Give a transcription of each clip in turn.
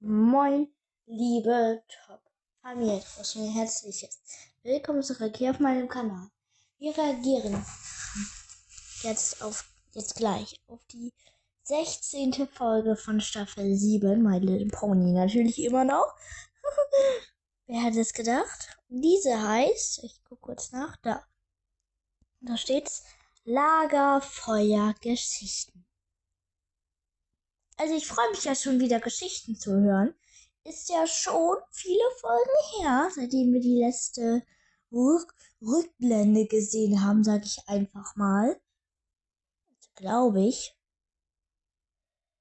Moin, liebe Top-Familie, ein herzliches Willkommen zurück hier auf meinem Kanal. Wir reagieren jetzt gleich auf die 16. Folge von Staffel 7, My Little Pony, natürlich immer noch. Wer hätte es gedacht? Diese heißt, ich gucke kurz nach, da steht's, Lagerfeuer-Geschichten. Also ich freue mich ja schon wieder Geschichten zu hören. Ist ja schon viele Folgen her, seitdem wir die letzte Rückblende gesehen haben, sage ich einfach mal. Also, glaube ich.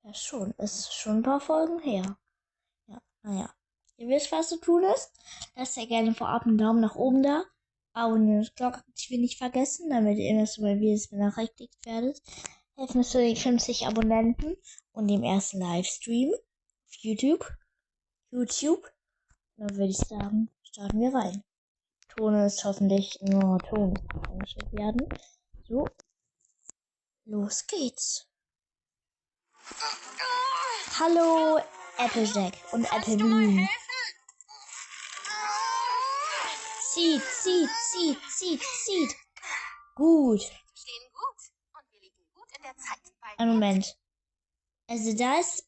Ja schon, ist schon ein paar Folgen her. Ja, naja. Ihr wisst, was zu tun ist. Lasst ja gerne vorab einen Daumen nach oben da. Abonnieren und Glocke nicht vergessen, damit ihr immer so, wenn wir es benachrichtigt werdet. Helfen es zu den 50 Abonnenten und dem ersten Livestream auf YouTube. Dann würde ich sagen, starten wir rein. Ton ist hoffentlich nur Ton eingestellt werden. So, los geht's. Hallo Applejack und Apple Bloom. Zieht. Gut. Stehen gut und wir liegen gut in der Zeit. Einen Moment. Also da ist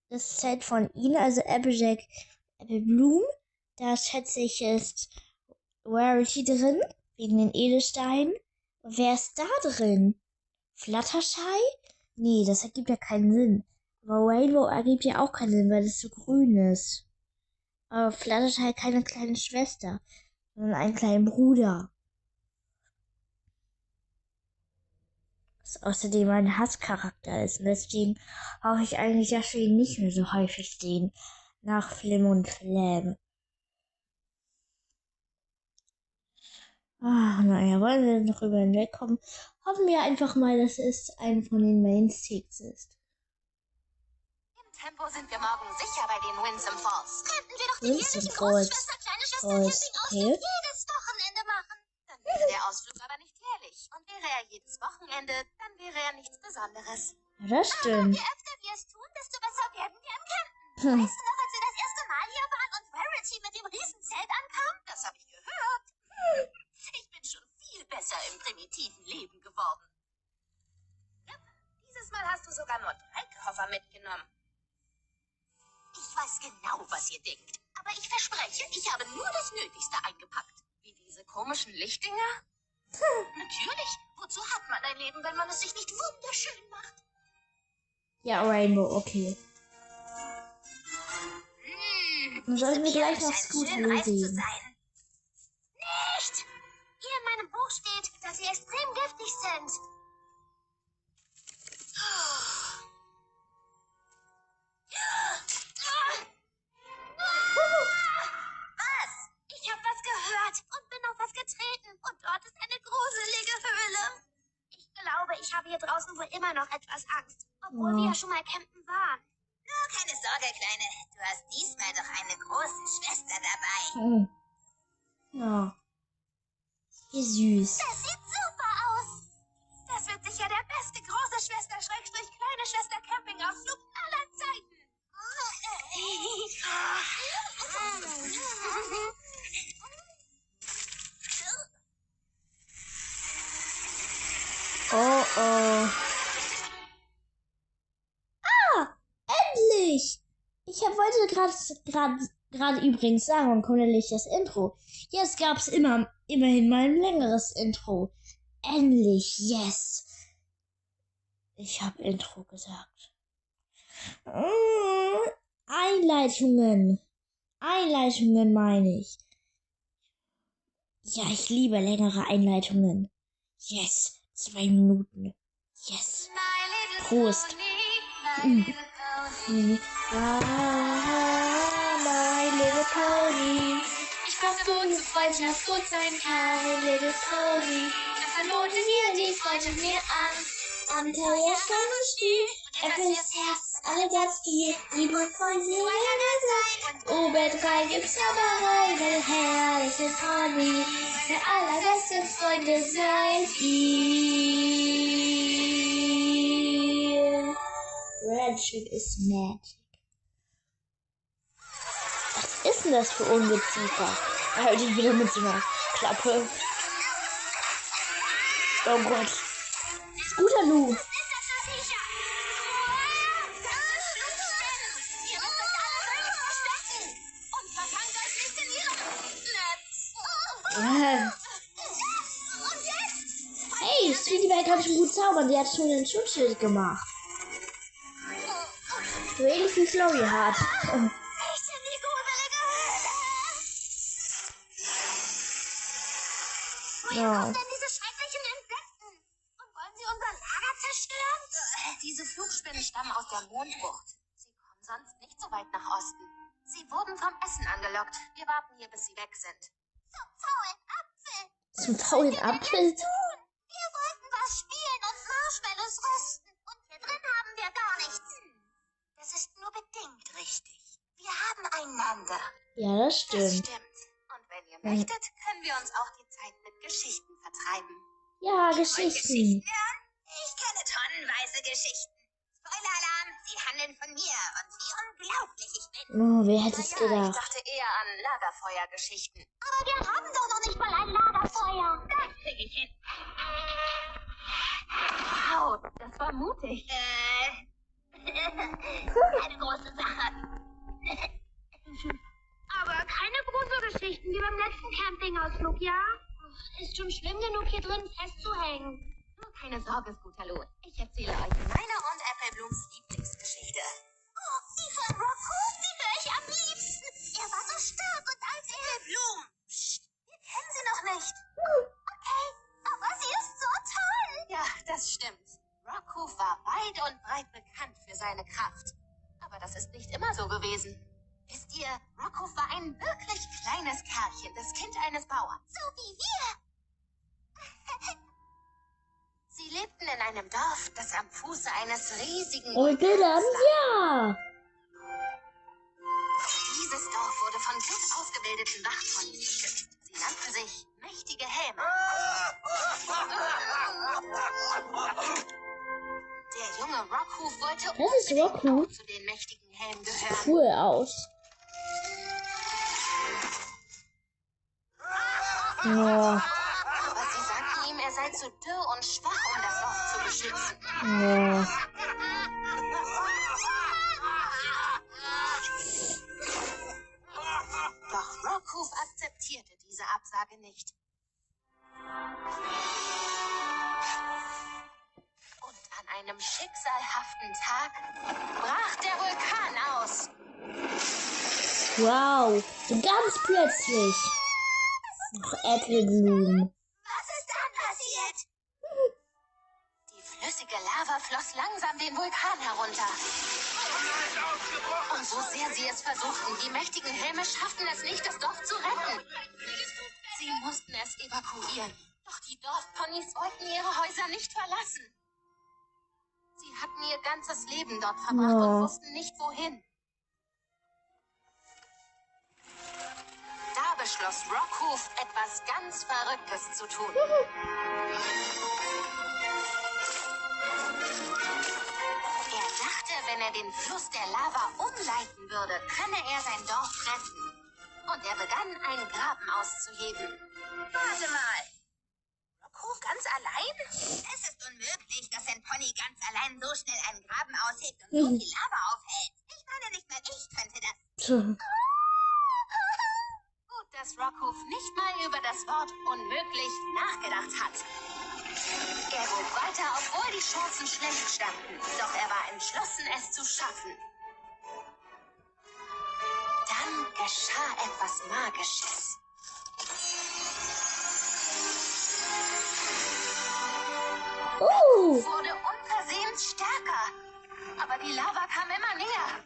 das Set von ihnen, also Applejack, Apple Bloom. Da schätze ich ist Rarity drin, wegen den Edelsteinen. Wer ist da drin? Fluttershy? Nee, das ergibt ja keinen Sinn. Aber Rainbow ergibt ja auch keinen Sinn, weil das so grün ist. Aber Fluttershy hat keine kleine Schwester, sondern einen kleinen Bruder. Was außerdem ein Hasscharakter ist. Und deswegen brauche ich eigentlich Yoshi nicht mehr so häufig sehen. Nach Flim und Flam. Naja, wollen wir darüber hinwegkommen? Hoffen wir einfach mal, dass es ein von den Mainsticks ist. Im Tempo sind wir morgen sicher bei den Winsome Falls. Könnten wir doch den Winsome jährlichen Falls. Großschwester, kleine Schwester Falls, Campingausflug okay. jedes Wochenende machen. Dann wäre der Ausflug aber nicht jährlich. Und wäre er jedes Wochenende, dann wäre er nichts Besonderes. Ja, das stimmt. Je öfter wir es tun, desto besser werden wir im Campen. Weißt du noch, als wir das erste Mal hier waren und Rarity mit dem Riesenzelt ankam? Das habe ich gehört. Ich bin schon viel besser im primitiven Leben geworden. Ja, dieses Mal hast du sogar nur 3 Koffer mitgenommen. Ich weiß genau, was ihr denkt. Aber ich verspreche, ich habe nur das Nötigste eingepackt. Wie diese komischen Lichtdinger? Natürlich. Wozu hat man ein Leben, wenn man es sich nicht wunderschön macht? Ja, Rainbow, okay. Dann sollten wir gleich noch Scooter sehen. Nicht! Hier in meinem Buch steht, dass sie extrem giftig sind. Was? Ich habe was gehört und bin auf was getreten. Und dort ist eine gruselige Höhle. Ich glaube, ich habe hier draußen wohl immer noch etwas Angst. Obwohl wir ja schon mal campen waren. Nur keine Sorge, Kleine. Du hast diesmal doch eine große Schwester dabei. Ja. Wie süß. Das sieht super aus. Das wird sicher der beste große Schwester / kleine Schwester Campingausflug aller Zeiten. Oh. Endlich! Ich wollte gerade übrigens sagen, und kommt endlich das Intro. Jetzt gab's immerhin mal ein längeres Intro. Endlich, yes! Ich habe Intro gesagt. Einleitungen meine ich. Ja, ich liebe längere Einleitungen. Yes, 2 Minuten. Yes. Prost. My little pony. Ich fragte, wozu Freundschaft gut sein kann. My little pony. Da verboten wir die Freundschaft mir an. Until jetzt kann es spielen. Öffnet das Herz, alle ganz viel. Liebe Freunde, obendrein gibt's Zauberei. Mein herrliches Pony. Der allerbeste Freunde seid ihr. Friendship is magic. ist denn das für Ungeziefer? Halt ihn wieder mit so einer Klappe. Oh Gott. Guter Lu. Ist das so sicher? Das ist Flugspinnen. Ihr müsst euch alle völlig verstecken. Und verfangt euch nicht in ihrem Netz. Und jetzt? Hey, Sweetie Belle kann schon gut zaubern. Die hat schon ein Schutzschild gemacht. So ähnlich wie Florrie hat. Ich in die gruselige Höhle. Woher Ja. kommen denn diese schrecklichen Insekten? Und wollen sie unser Lager zerstören? Diese Flugspinnen stammen aus der Mondbucht. Sie kommen sonst nicht so weit nach Osten. Sie wurden vom Essen angelockt. Wir warten hier, bis sie weg sind. Zum faulen Apfel. Zum faulen Apfel. Wir wollten was spielen und Marshmallows rösten. Und hier drin haben wir gar nichts. Das ist nur bedingt richtig. Wir haben einander. Ja, das Das stimmt. stimmt. Und wenn ihr möchtet, können wir uns auch die Zeit mit Geschichten vertreiben. Ja, Geschichten. hören? Ich kenne tonnenweise Geschichten. Spoiler-Alarm, sie handeln von mir und wie unglaublich ich bin. Oh, wer hätte es Ich gedacht? dachte eher an Lagerfeuergeschichten. Aber wir haben doch noch nicht mal ein Lagerfeuer. Das krieg ich hin. Wow, das war mutig. Eine große Sache. Aber keine Gruselgeschichten wie beim letzten Campingausflug, ja? Ist schon schlimm genug, hier drin festzuhängen. Nur keine Sorge, Scootaloo. Ich erzähle euch meine und Appleblooms Lieblingsgeschichte. Oh, die von Rockhoof, die höre ich am liebsten. Er war so stark und als Appleblum. Psst, wir kennen sie noch nicht. Okay, aber sie ist so toll. Ja, das stimmt. Rockhoof war weit und breit bekannt für seine Kraft. Aber das ist nicht immer so gewesen. Wisst ihr, Rockhoof war ein wirklich kleines Kerlchen, das Kind eines Bauern. So wie wir. Sie lebten in einem Dorf, das am Fuße eines riesigen Oh, Bildern? Vulkans lag. Ja. Dieses Dorf wurde von gut ausgebildeten Wachponys beschützt. Sie nannten sich mächtige Häme. Der junge Rockhoof wollte Das ist unbedingt Rockhoof. auch zu den mächtigen Hämen gehören. Cool aus. Oh. Aber sie sagten ihm, er sei zu dürr und schwach, um das Dorf zu beschützen. Oh. Doch Rockhoof akzeptierte diese Absage nicht. Und an einem schicksalhaften Tag brach der Vulkan aus. Wow. So ganz plötzlich. Noch Appleblum. Was ist dann passiert? Die flüssige Lava floss langsam den Vulkan herunter. Und so sehr sie es versuchten, die mächtigen Helme schafften es nicht, das Dorf zu retten. Sie mussten es evakuieren. Doch die Dorfponys wollten ihre Häuser nicht verlassen. Sie hatten ihr ganzes Leben dort verbracht und wussten nicht, wohin. Da beschloss Rockhoof, etwas ganz Verrücktes zu tun. Er dachte, wenn er den Fluss der Lava umleiten würde, könne er sein Dorf retten. Und er begann, einen Graben auszuheben. Warte mal. Rockhoof ganz allein? Es ist unmöglich, dass ein Pony ganz allein so schnell einen Graben aushebt und so viel Lava aufhält. Ich meine, nicht mal ich könnte das. Gut, dass Rockhoof nicht mal über das Wort unmöglich nachgedacht hat. Er wog weiter, obwohl die Chancen schlecht standen. Doch er war entschlossen, es zu schaffen. Dann geschah etwas Magisches. Wurde unversehens stärker. Aber die Lava kam immer näher.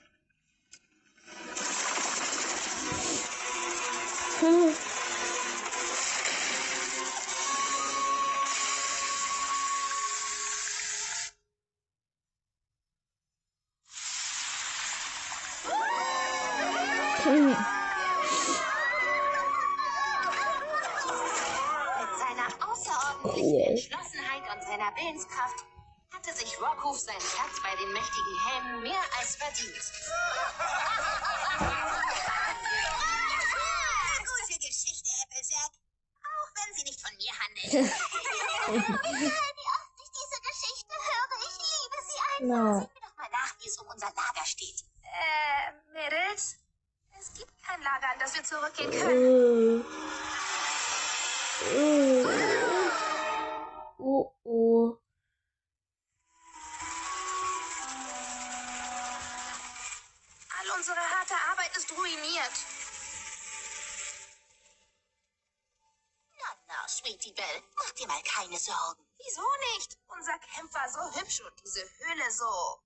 Mit seiner außerordentlichen Entschlossenheit und seiner Willenskraft hatte sich Rockhoof seinen Platz bei den mächtigen Helmen mehr als verdient. Wie oft ich diese Geschichte höre. Ich liebe sie einfach. No. Sehen wir doch mal nach, wie es um unser Lager steht. Mädels? Es gibt kein Lager, an das wir zurückgehen können. Oh, oh. All unsere harte Arbeit ist ruiniert. Na, Sweetie Belle, mach dir mal keine Sorgen. Wieso nicht? Unser Camp war so hübsch und diese Höhle so...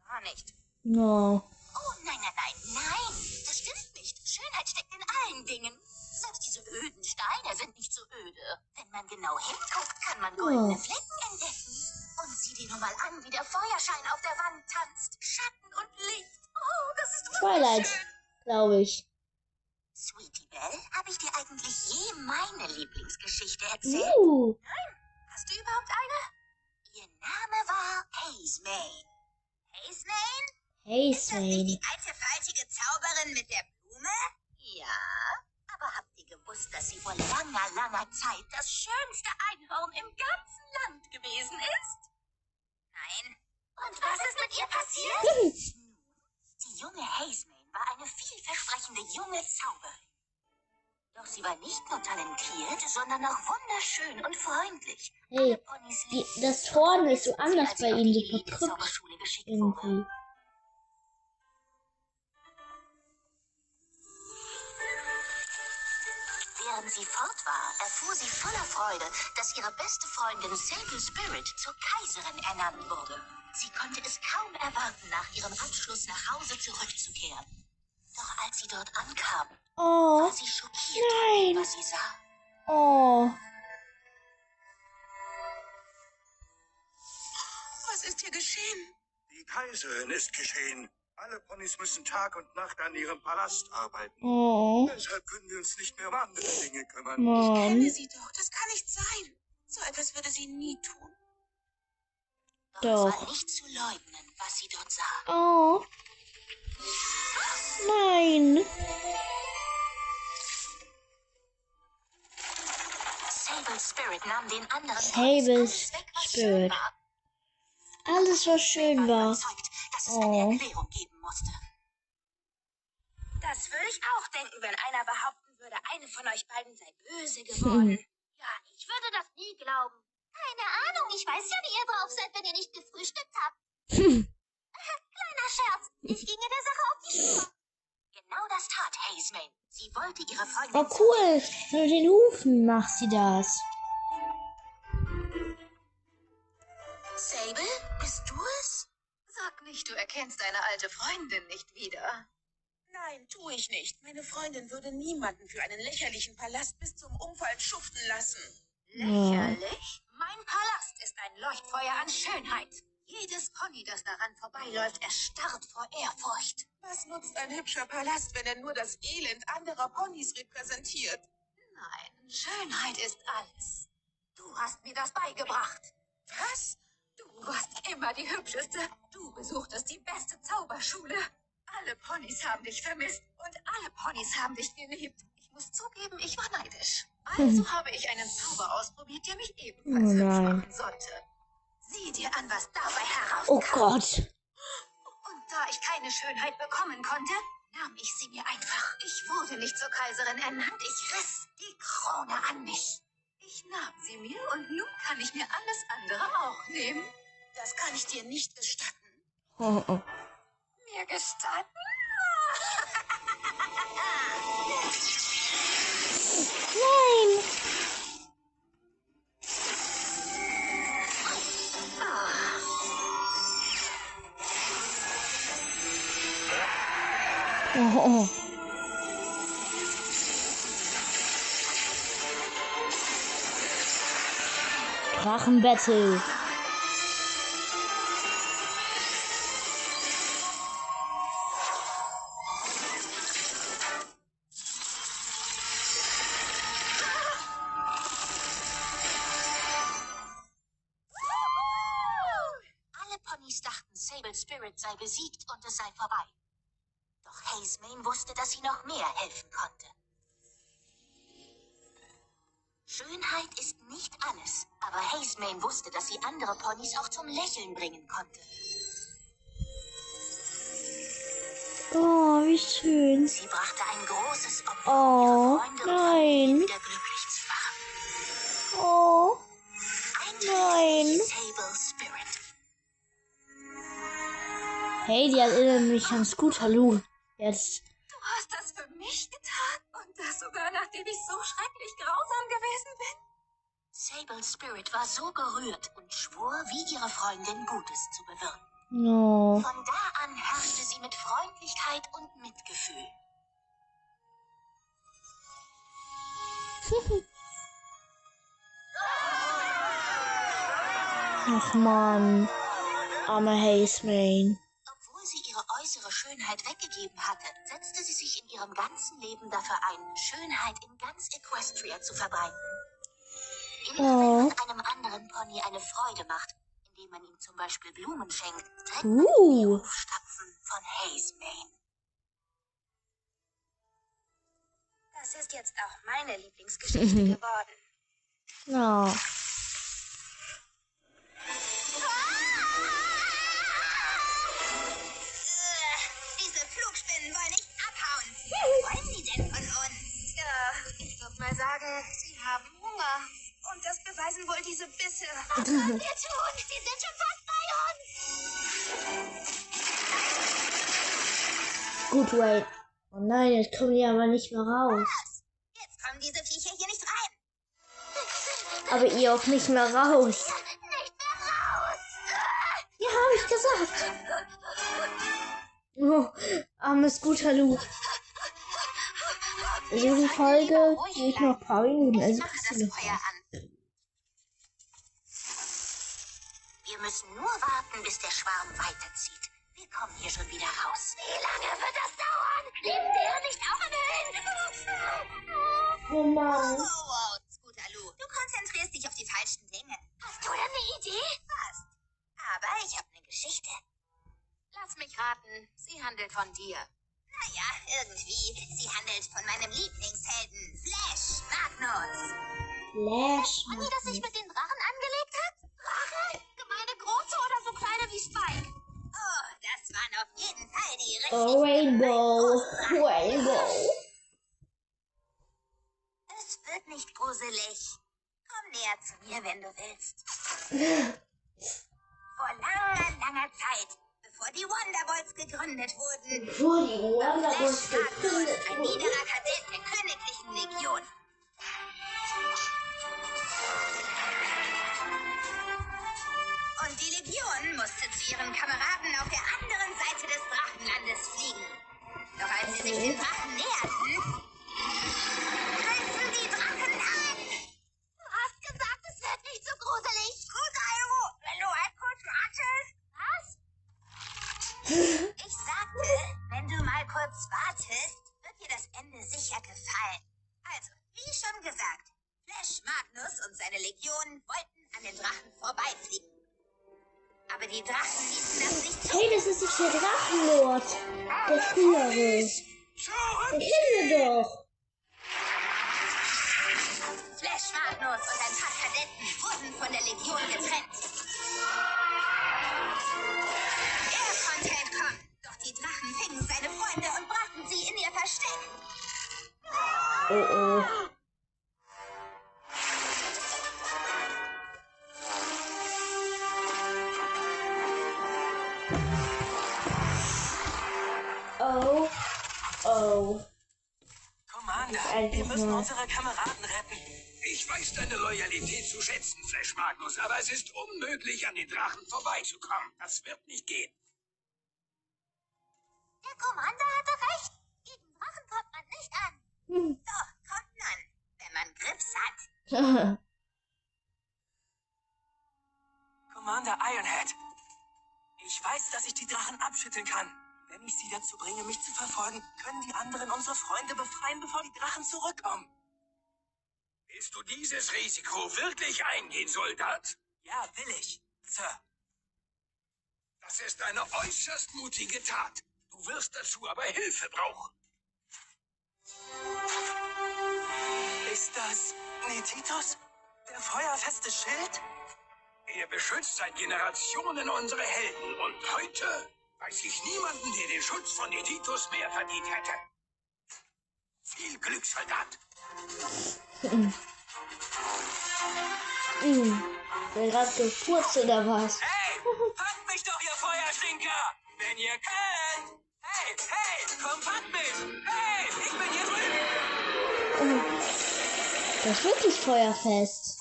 Gar nicht. No. Oh, nein. Das stimmt nicht. Schönheit steckt in allen Dingen. Selbst diese öden Steine sind nicht so öde. Wenn man genau hinguckt, kann man goldene Flecken entdecken. Und sieh dir nur mal an, wie der Feuerschein auf der Wand tanzt. Schatten und Licht. Oh, das ist Twilight, wunderschön. glaube ich. Sweetie Belle, habe ich dir eigentlich je meine Lieblingsgeschichte erzählt? Hast du überhaupt eine? Ihr Name war Hazemain. Hazemain? Ist das nicht die alte, faltige Zauberin mit der Blume? Ja, aber habt ihr gewusst, dass sie vor langer Zeit das schönste Einhorn im ganzen Land gewesen ist? Nein. Und was ist mit ihr passiert? Nun, die junge Hazemain war eine vielversprechende junge Zauberin. Doch sie war nicht nur talentiert, sondern auch wunderschön und freundlich. Hey, Alle Ponys liebten das sie Horn und ist so vermissten sie, anders als bei sie auf ihnen, die so verkrümmt Elite-Zauberschule geschickt wurde. irgendwie. Während sie fort war, erfuhr sie voller Freude, dass ihre beste Freundin Sable Spirit zur Kaiserin ernannt wurde. Sie konnte es kaum erwarten, nach ihrem Abschluss nach Hause zurückzukehren. Doch als sie dort ankam, war sie schockiert von dem, was sie sah. Oh. Was ist hier geschehen? Die Kaiserin ist geschehen. Alle Ponys müssen Tag und Nacht an ihrem Palast arbeiten. Oh. Deshalb können wir uns nicht mehr um andere Dinge kümmern. Ich kenne Mann. sie doch, das kann nicht sein. So etwas würde sie nie tun. Doch Doch. es war nicht zu leugnen, was sie dort sah. Oh. Nein. Sable Spirit nahm den anderen Sable Ponys alles weg, was schön Spirit. war. Alles, was schön War war. überzeugt, dass es eine Oh. Erklärung geben musste. Das würde ich auch denken, wenn einer behaupten würde, eine von euch beiden sei böse geworden. Ja, ich würde das nie glauben. Keine Ahnung, ich weiß ja, wie ihr drauf seid, wenn ihr nicht gefrühstückt habt. Kleiner Scherz, ich ginge der Sache auf die Spur. Genau das tat Hazemain. Sie wollte ihre Freundin... Oh, cool. Mit den Hufen macht sie das. Sable, bist du es? Sag nicht, du erkennst deine alte Freundin nicht wieder. Nein, tue ich nicht. Meine Freundin würde niemanden für einen lächerlichen Palast bis zum Umfallen schuften lassen. Lächerlich? Mein Palast ist ein Leuchtfeuer an Schönheit. Jedes Pony, das daran vorbeiläuft, erstarrt vor Ehrfurcht. Was nutzt ein hübscher Palast, wenn er nur das Elend anderer Ponys repräsentiert? Nein, Schönheit ist alles. Du hast mir das beigebracht. Was? Du warst immer die Hübscheste. Du besuchtest die beste Zauberschule. Alle Ponys haben dich vermisst und alle Ponys haben dich geliebt. Ich muss zugeben, ich war neidisch. Also habe ich einen Zauber ausprobiert, der mich ebenfalls hübsch nein. machen sollte. Sieh dir an, was dabei herauskam. Oh Gott. Und da ich keine Schönheit bekommen konnte, nahm ich sie mir einfach. Ich wurde nicht zur Kaiserin ernannt, ich riss die Krone an mich. Ich nahm sie mir und nun kann ich mir alles andere auch nehmen. Das kann ich dir nicht gestatten. Oh, oh. Mir gestatten? Nein. Oh, oh. Drachenbattle. Alle Ponys dachten, Sable Spirit sei besiegt und es sei vorbei. Doch Hazemain wusste, dass sie noch mehr helfen konnte. Schönheit ist nicht alles, aber Hazemane wusste, dass sie andere Ponys auch zum Lächeln bringen konnte. Oh, wie schön. Sie brachte ein großes Opfer, Oh, um ihre Freunde und nein. Familie wieder glücklich zu machen. Oh, Ein nein. Sable Spirit. Hey, die erinnern mich an Scootaloo. Jetzt. Du hast das für mich getan? Und das sogar, nachdem ich so schrecklich grausam gewesen bin? Sable Spirit war so gerührt und schwor, wie ihre Freundin Gutes zu bewirken. No. Von da an herrschte sie mit Freundlichkeit und Mitgefühl. Ach man, arme Hazemane. Obwohl sie ihre äußere Schönheit weggegeben hatte, setzte sie sich in ihrem ganzen Leben dafür ein, Schönheit in ganz Equestria zu verbreiten. Immer wenn man einem anderen Pony eine Freude macht, indem man ihm zum Beispiel Blumen schenkt, tritt man in die Fußstapfen von Hazemane. Das ist jetzt auch meine Lieblingsgeschichte geworden. No. Diese Flugspinnen wollen nicht abhauen. Was wollen sie denn von uns? Ja, ich würde mal sagen, sie haben Hunger. Und das beweisen wohl diese Bisse. Was sollen wir tun? Sie sind schon fast bei uns. Gut, Wayne. Oh nein, jetzt kommen die aber nicht mehr raus. Jetzt kommen diese Viecher hier nicht rein. Aber ihr auch nicht mehr raus. Nicht mehr raus. Ja, hab ich gesagt. Oh, armes Scootaloo. Diese Folge geht noch ein paar Minuten, also Mache bis das zum Feuer an. Wir müssen nur warten, bis der Schwarm weiterzieht. Wir kommen hier schon wieder raus. Wie lange wird das dauern? Leben Bären nicht auch in Höhlen? Oh Mann. Wow, Scootaloo. Du konzentrierst dich auf die falschen Dinge. Hast du denn eine Idee? Fast. Aber ich habe eine Geschichte. Lass mich raten, sie handelt von dir. Naja, irgendwie. Sie handelt von meinem Lieblingshelden, Flash Magnus. Flash. Pony, das sich mit den Drachen angelegt hat? Drache? Gemeine große oder so kleine wie Spike? Oh, das waren auf jeden Fall die richtig Oh, Rainbow. großen Drachen. Rainbow. Es wird nicht gruselig. Komm näher zu mir, wenn du willst. Vor langer, langer Zeit, bevor die Wonderbolts gegründet wurden, Vor die Wonderbolts Flash Magnus, gegründet ein wurden. niederer Kadett der Königlichen Legion. Und die Legion musste zu ihren Kameraden auf der anderen Seite des Drachenlandes fliegen. Doch als sie sich den Drachen näherten, griffen die Drachen an. Du hast gesagt, es wird nicht so gruselig. Gut, Aero, wenn du halt kurz wartest. Was? Ich sagte, wenn du mal kurz wartest, wird dir das Ende sicher gefallen. Also, wie schon gesagt, Flash Magnus und seine Legion wollten an den Drachen vorbeifliegen. Aber die Drachen ließen das nicht zu. Hey, das ist doch der Drachenlord. Der frühere. Zurück! Den kennen wir doch. Flash Magnus und ein paar Kadetten wurden von der Legion getrennt. Er konnte entkommen, doch die Drachen fingen seine Freunde und brachten sie in ihr Versteck. Oh oh. Oh. Oh. Commander, Einfach wir müssen nur. unsere Kameraden retten. Ich weiß deine Loyalität zu schätzen, Flash Magnus, aber es ist unmöglich, an den Drachen vorbeizukommen. Das wird nicht gehen. Der Commander hatte recht. Gegen Drachen kommt man nicht an. Hm. Doch, kommt man, wenn man Grips hat. Commander Ironhead, ich weiß, dass ich die Drachen abschütteln kann. Wenn ich sie dazu bringe, mich zu verfolgen, können die anderen unsere Freunde befreien, bevor die Drachen zurückkommen. Willst du dieses Risiko wirklich eingehen, Soldat? Ja, will ich, Sir. Das ist eine äußerst mutige Tat. Du wirst dazu aber Hilfe brauchen. Ist das Magnetitus? Der feuerfeste Schild? Er beschützt seit Generationen unsere Helden und heute weiß ich niemanden, der den Schutz von Netitus mehr verdient hätte. Viel Glück, Soldat. Wer gerade gefurzt oder was? Hey, packt mich doch, ihr Feuerstinker! Wenn ihr könnt! Hey, komm, packt mich! Hey, ich bin hier drüben! Das ist wirklich feuerfest.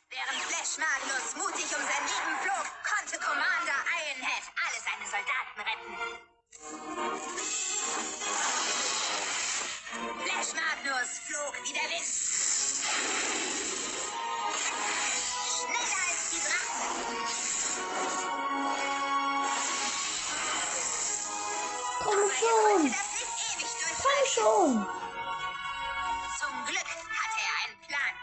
Während Flash Magnus mutig um sein Leben flog, konnte Commander Ironhead alle seine Soldaten retten. Flash Magnus flog wie der Wind. Schneller als die Drachen. Komm Er schon. wollte das nicht ewig Komm durchhalten. schon. Zum Glück hatte er einen Plan.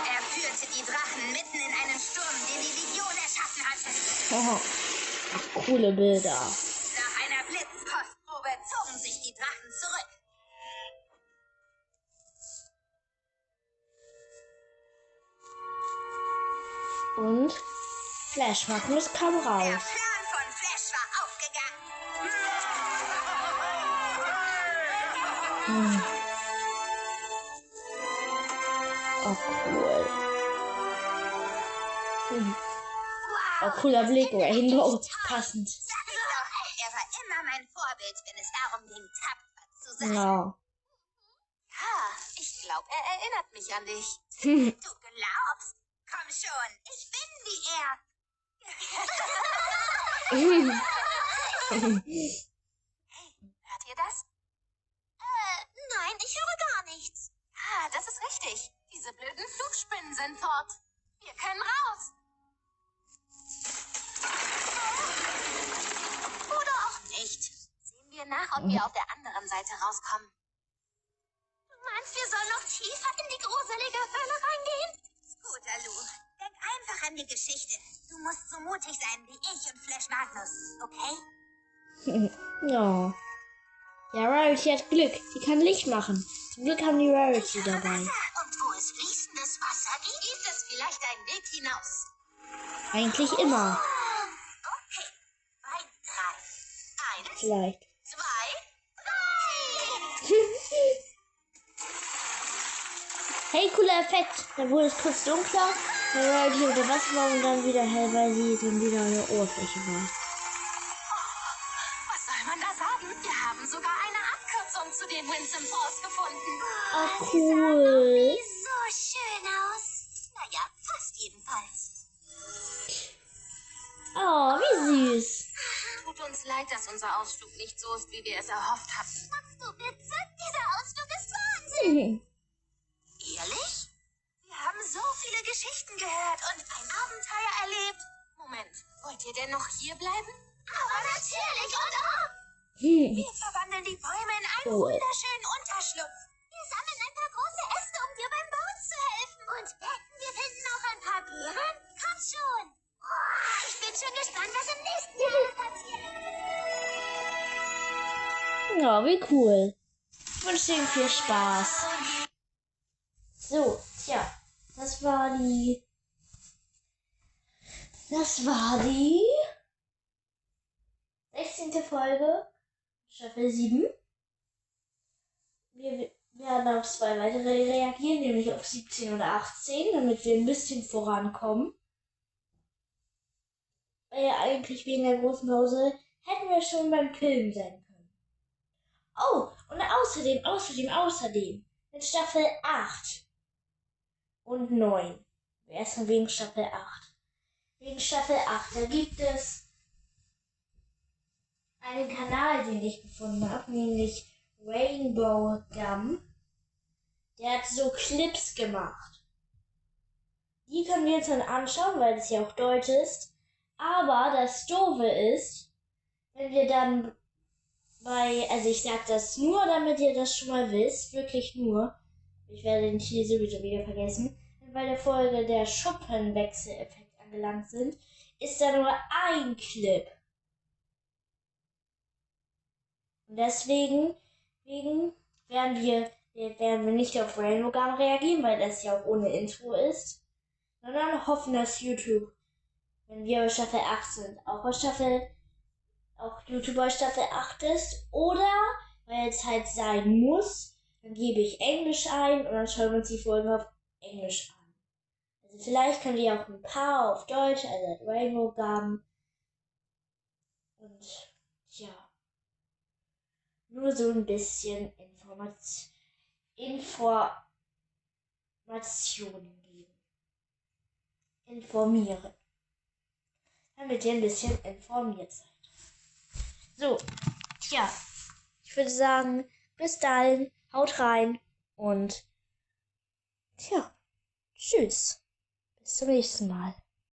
Er führte die Drachen mitten in einen Sturm, den die Legion erschaffen hatte. Coole Bilder. Nach einer Blitzkostprobe zogen sich die Drachen zurück. Und Flash Magnus kam Der raus. Plan von Flash war aufgegangen. Oh, cool. Wow. Oh, cooler Blick. Rainbow. Passend. Sag ich doch, er war immer mein Vorbild, wenn es darum ging, tapfer zu sein. Ja. Ja, ich glaube, er erinnert mich an dich. Hm. Du glaubst? Komm schon, ich bin wie er. Hört ihr das? Nein, ich höre gar nichts. Ah, das ist richtig. Diese blöden Flugspinnen sind fort. Wir können raus. Oder auch nicht. Sehen wir nach, ob wir auf der anderen Seite rauskommen. Du meinst, wir sollen noch tiefer in die gruselige Höhle reingehen? Scooter Lou, denk einfach an die Geschichte. Du musst so mutig sein wie ich und Flash Magnus, okay? Ja. Ja, Rarity hat Glück. Sie kann Licht machen. Zum Glück haben die Rarity dabei. Und wo es fließendes Wasser gibt es vielleicht einen Weg hinaus. Eigentlich immer. Okay, bei 3. 1, Vielleicht. 2, 3. Hey, cooler Effekt. Da wurde es kurz dunkler, weil Rarity unter Wasser war und dann wieder hell, weil sie dann wieder an der Oberfläche war. Was soll man da sagen? Wir haben sogar eine Abkürzung zu den Winsome Falls gefunden. Ah, cool. So schön aus. Naja, fast jedenfalls. Oh, wie süß. Tut uns leid, dass unser Ausflug nicht so ist, wie wir es erhofft hatten. Machst du Witze? Dieser Ausflug ist Wahnsinn. Ehrlich? Wir haben so viele Geschichten gehört und ein Abenteuer erlebt. Moment, wollt ihr denn noch hier bleiben? Aber natürlich, und ob! Wir verwandeln die Bäume in einen Cool. wunderschönen Unterschlupf. Wir sammeln ein paar große Äste, um dir beim Bauen zu helfen. Und wetten, wir finden auch ein paar Beeren? Komm schon! Oh, ich bin schon gespannt, was im nächsten Jahr passiert. Ja, wie cool. Ich wünsche Ihnen viel Spaß. So, tja, das war die 16. Folge, Staffel 7. Wir werden auf 2 weitere reagieren, nämlich auf 17 und 18, damit wir ein bisschen vorankommen. Weil ja eigentlich wegen der großen Pause hätten wir schon beim Film sein können. Oh, und außerdem, mit Staffel 8 und 9. Erstmal wegen Staffel 8. Wegen Staffel 8, da gibt es einen Kanal, den ich gefunden habe, nämlich Rainbow Gum. Der hat so Clips gemacht. Die können wir uns dann anschauen, weil es ja auch Deutsch ist. Aber das Doofe ist, wenn wir dann also ich sag das nur, damit ihr das schon mal wisst, wirklich nur. Ich werde den Titel sowieso wieder vergessen. bei der Folge der Schuppenwechseleffekt angelangt sind, ist da nur ein Clip. Und deswegen werden wir nicht auf Rainbow Gun reagieren, weil das ja auch ohne Intro ist, sondern hoffen, dass YouTube, wenn wir bei Staffel 8 sind, auch YouTube bei Staffel 8 ist. Oder, weil es halt sein muss, dann gebe ich Englisch ein und dann schauen wir uns die Folgen auf Englisch an. Also vielleicht könnt ihr auch ein paar auf Deutsch, also Rainbow Gun. Und ja, nur so ein bisschen Informationen geben. Informieren. Damit ihr ein bisschen informiert seid. So, tja, ich würde sagen, bis dahin, haut rein und tja, tschüss. Bis zum nächsten Mal.